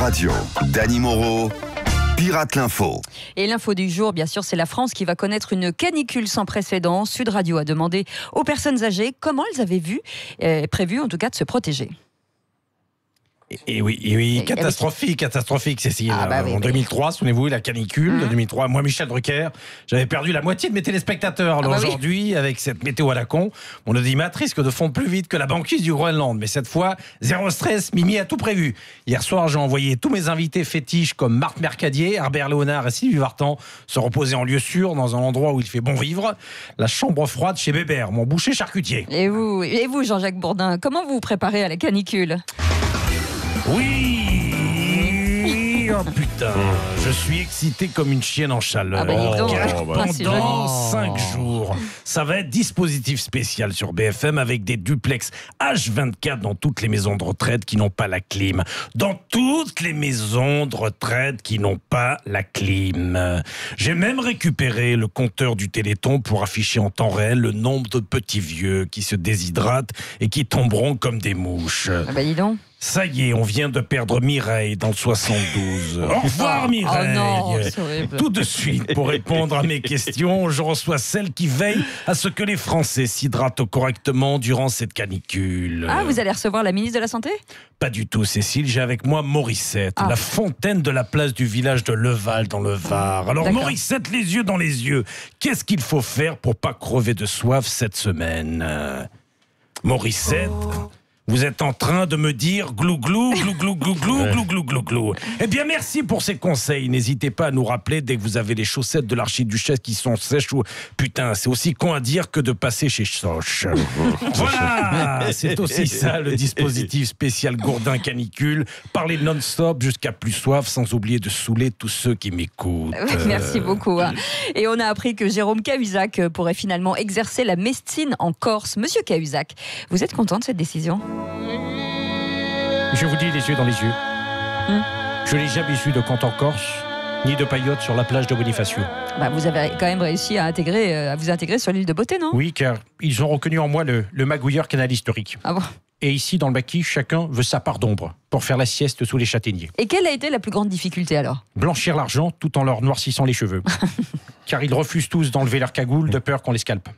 Radio. Dany Moreau, Pirate l'Info. Et l'info du jour, bien sûr, c'est la France qui va connaître une canicule sans précédent. Sud Radio a demandé aux personnes âgées comment elles avaient prévu en tout cas de se protéger. Et oui, catastrophique, Cécile. En 2003, souvenez-vous, la canicule de 2003. Moi, Michel Drucker, j'avais perdu la moitié de mes téléspectateurs. Alors aujourd'hui, avec cette météo à la con, mon audimat risque de fondre plus vite que la banquise du Groenland. Mais cette fois, zéro stress, Mimi a tout prévu. Hier soir, j'ai envoyé tous mes invités fétiches comme Marc Mercadier, Herbert Léonard et Sylvie Vartan se reposer en lieu sûr dans un endroit où il fait bon vivre, la chambre froide chez Bébert, mon boucher charcutier. Et vous, Jean-Jacques Bourdin, comment vous vous préparez à la canicule ? Oui, oh putain, je suis excité comme une chienne en chaleur. Pendant 5 jours, ça va être dispositif spécial sur BFM avec des duplex H24 dans toutes les maisons de retraite qui n'ont pas la clim. Dans toutes les maisons de retraite qui n'ont pas la clim. J'ai même récupéré le compteur du Téléthon pour afficher en temps réel le nombre de petits vieux qui se déshydratent et qui tomberont comme des mouches. Dis donc. Ça y est, on vient de perdre Mireille dans le 72. Au revoir Mireille. Oh non, c'est horrible. Tout de suite, pour répondre à mes questions, je reçois celle qui veille à ce que les Français s'hydratent correctement durant cette canicule. Ah, vous allez recevoir la ministre de la Santé ? Pas du tout, Cécile. J'ai avec moi Morissette, la fontaine de la place du village de Leval dans le Var. Alors Morissette, les yeux dans les yeux, qu'est-ce qu'il faut faire pour pas crever de soif cette semaine ? Morissette... Vous êtes en train de me dire glou-glou, glou-glou, glou-glou, glou-glou, glou-glou. Eh bien, merci pour ces conseils. N'hésitez pas à nous rappeler dès que vous avez les chaussettes de l'archiduchesse qui sont sèches ou... Putain, c'est aussi con à dire que de passer chez Soch. Voilà, c'est aussi ça le dispositif spécial Gourdin Canicule. Parler non-stop jusqu'à plus soif sans oublier de saouler tous ceux qui m'écoutent. Merci beaucoup. Et on a appris que Jérôme Cahuzac pourrait finalement exercer la médecine en Corse. Monsieur Cahuzac, vous êtes content de cette décision ? Je vous dis les yeux dans les yeux. Je n'ai jamais eu de compte en Corse, ni de paillotes sur la plage de Bonifacio. Vous avez quand même réussi à vous intégrer sur l'île de Beauté, non ? Oui, car ils ont reconnu en moi le magouilleur canal historique. Ah bon ? Et ici, dans le maquis, chacun veut sa part d'ombre pour faire la sieste sous les châtaigniers. Et quelle a été la plus grande difficulté alors ? Blanchir l'argent tout en leur noircissant les cheveux. Car ils refusent tous d'enlever leur cagoule de peur qu'on les scalpe.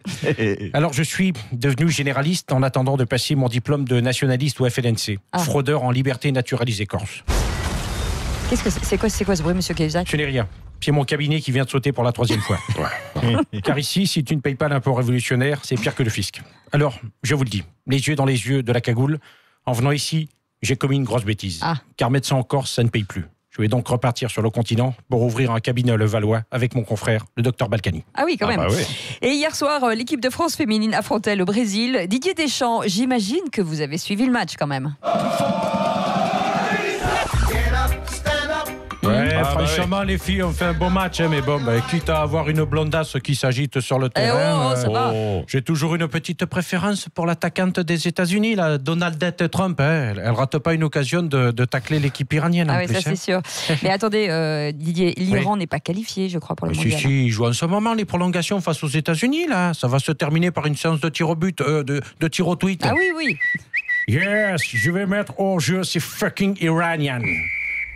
Alors je suis devenu généraliste en attendant de passer mon diplôme de nationaliste au FLNC. Fraudeur en liberté naturalisée corse. Qu'est-ce que c'est quoi ce bruit, monsieur Cahuzac ? Ce n'est rien. C'est mon cabinet qui vient de sauter pour la 3e fois. Car ici, si tu ne payes pas l'impôt révolutionnaire, c'est pire que le fisc. Alors, je vous le dis, les yeux dans les yeux de la cagoule, en venant ici, j'ai commis une grosse bêtise. Car médecin en Corse, ça ne paye plus. Je vais donc repartir sur le continent pour ouvrir un cabinet à Levallois avec mon confrère, le docteur Balkany. Ah oui, quand même. Oui. Et hier soir, l'équipe de France féminine affrontait le Brésil. Didier Deschamps, j'imagine que vous avez suivi le match quand même. Franchement, les filles ont fait un beau match, mais bon, quitte à avoir une blondasse qui s'agite sur le terrain, ça va. J'ai toujours une petite préférence pour l'attaquante des États-Unis, la Donaldette Trump. Elle rate pas une occasion de tacler l'équipe iranienne. Ah oui, ça c'est sûr. Mais attendez, Didier, l'Iran n'est pas qualifié, je crois, pour le mondial. Si, ils jouent en ce moment les prolongations face aux États-Unis. Là, ça va se terminer par une séance de tir au but, de tir au tweet. Ah oui. Yes, je vais mettre hors jeu ces fucking Iranians.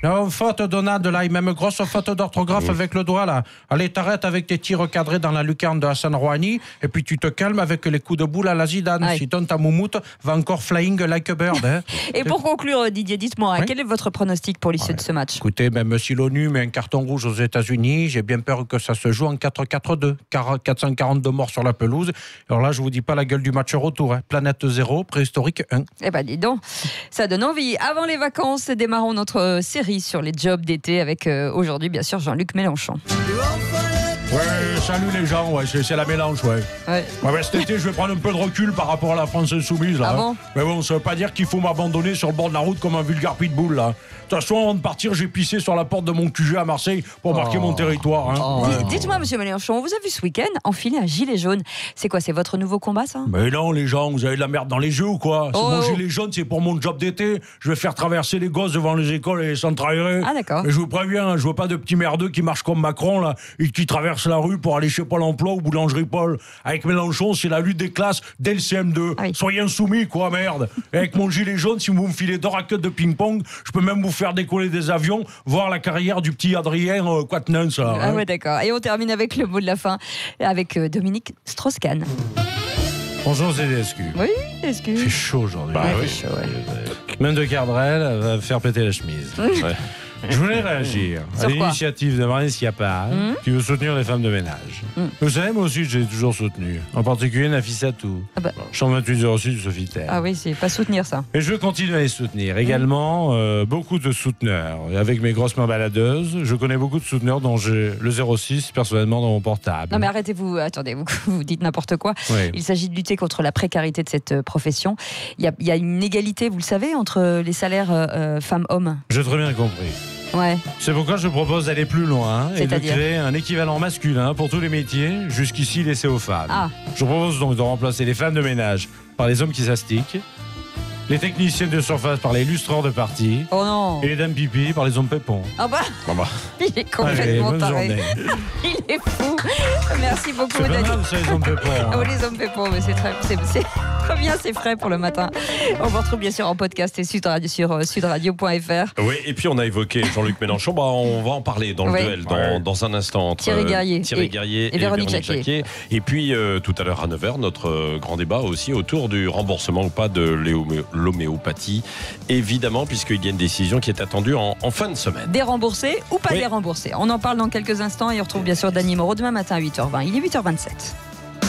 Non, faute Donald, là, et même grosse faute d'orthographe avec le doigt, là. Allez, t'arrêtes avec tes tirs recadrés dans la lucarne de Hassan Rouhani, et puis tu te calmes avec les coups de boule à la Zidane. Sinon, ta moumoute va encore flying like a bird. Hein. Et pour conclure, Didier, dites-moi, quel est votre pronostic pour l'issue de ce match ? Écoutez, même si l'ONU met un carton rouge aux États-Unis, j'ai bien peur que ça se joue en 4-4-2. 442 morts sur la pelouse. Alors là, je vous dis pas la gueule du match retour. Hein. Planète 0, préhistorique 1. Eh ben, dis donc, ça donne envie. Avant les vacances, démarrons notre série sur les jobs d'été avec aujourd'hui bien sûr Jean-Luc Mélenchon. Ouais, salut les gens, c'est la mélange, cet été, je vais prendre un peu de recul par rapport à la France insoumise, là. Ah bon ? Mais bon, ça veut pas dire qu'il faut m'abandonner sur le bord de la route comme un vulgaire pitbull, là. De toute façon, avant de partir, j'ai pissé sur la porte de mon QG à Marseille pour marquer mon territoire. Hein. Dites-moi, monsieur Mélenchon, on vous a vu ce week-end enfiler un gilet jaune. C'est quoi, c'est votre nouveau combat, ça ? Mais non, les gens, vous avez de la merde dans les yeux ou quoi ? Mon gilet jaune, c'est pour mon job d'été. Je vais faire traverser les gosses devant les écoles et les centres aérés. Ah, d'accord. Et je vous préviens, je veux pas de petits merdeux qui marchent comme Macron, là, et qui traversent traverse la rue pour aller chez Pôle emploi ou boulangerie Paul. Avec Mélenchon, c'est la lutte des classes dès le CM2. Ah oui. Soyez insoumis, quoi, merde. Et avec mon gilet jaune, si vous me filez 2 raquettes de ping-pong, je peux même vous faire décoller des avions, voir la carrière du petit Adrien Quatennens. Ah ouais, d'accord. Et on termine avec le mot de la fin, avec Dominique Strauss-Kahn. Bonjour, c'est DSQ. Oui, est-ce que... Il fait chaud aujourd'hui. Ouais, il fait chaud, ouais. Même de Cardrel va faire péter la chemise. Ouais. Je voulais réagir à Sur quoi l'initiative de Marine Schiappa qui veut soutenir les femmes de ménage. Vous savez, moi aussi, j'ai toujours soutenu. En particulier Nafissatou. Ah bah. Champ 2806 de Sofitel. Ah oui, c'est pas soutenir ça. Et je veux continuer à les soutenir. Également, beaucoup de souteneurs. Et avec mes grosses mains baladeuses, je connais beaucoup de souteneurs dont j'ai le 06 personnellement dans mon portable. Non mais arrêtez-vous, attendez, vous dites n'importe quoi. Oui. Il s'agit de lutter contre la précarité de cette profession. Il y a une égalité, vous le savez, entre les salaires femmes-hommes. J'ai très bien compris. Ouais. C'est pourquoi je propose d'aller plus loin et de C'est-à-dire créer un équivalent masculin pour tous les métiers jusqu'ici laissés aux femmes. Ah. Je propose donc de remplacer les femmes de ménage par les hommes qui s'astiquent, les techniciennes de surface par les lustreurs de partie Oh non. et les dames pipi par les hommes pépons. Ah bah, il est Allez, complètement bonne taré. journée. Il est fou. Merci beaucoup, C'est pas Dani. mal ça, les hommes pépons. Ah oui, les hommes pépons, mais c'est très bien, c'est frais pour le matin. On vous retrouve bien sûr en podcast et sur sudradio.fr. Oui, et puis on a évoqué Jean-Luc Mélenchon. On va en parler dans le Oui. duel dans un instant. Entre Thierry Guerrier et Véronique Jacquier. Et puis tout à l'heure à 9h, notre grand débat aussi autour du remboursement ou pas de l'homéopathie. Évidemment, puisqu'il y a une décision qui est attendue en fin de semaine. Déremboursé ou pas Oui. déremboursé. On en parle dans quelques instants et on retrouve bien sûr Dany Moreau demain matin à 8h20. Il est 8h27.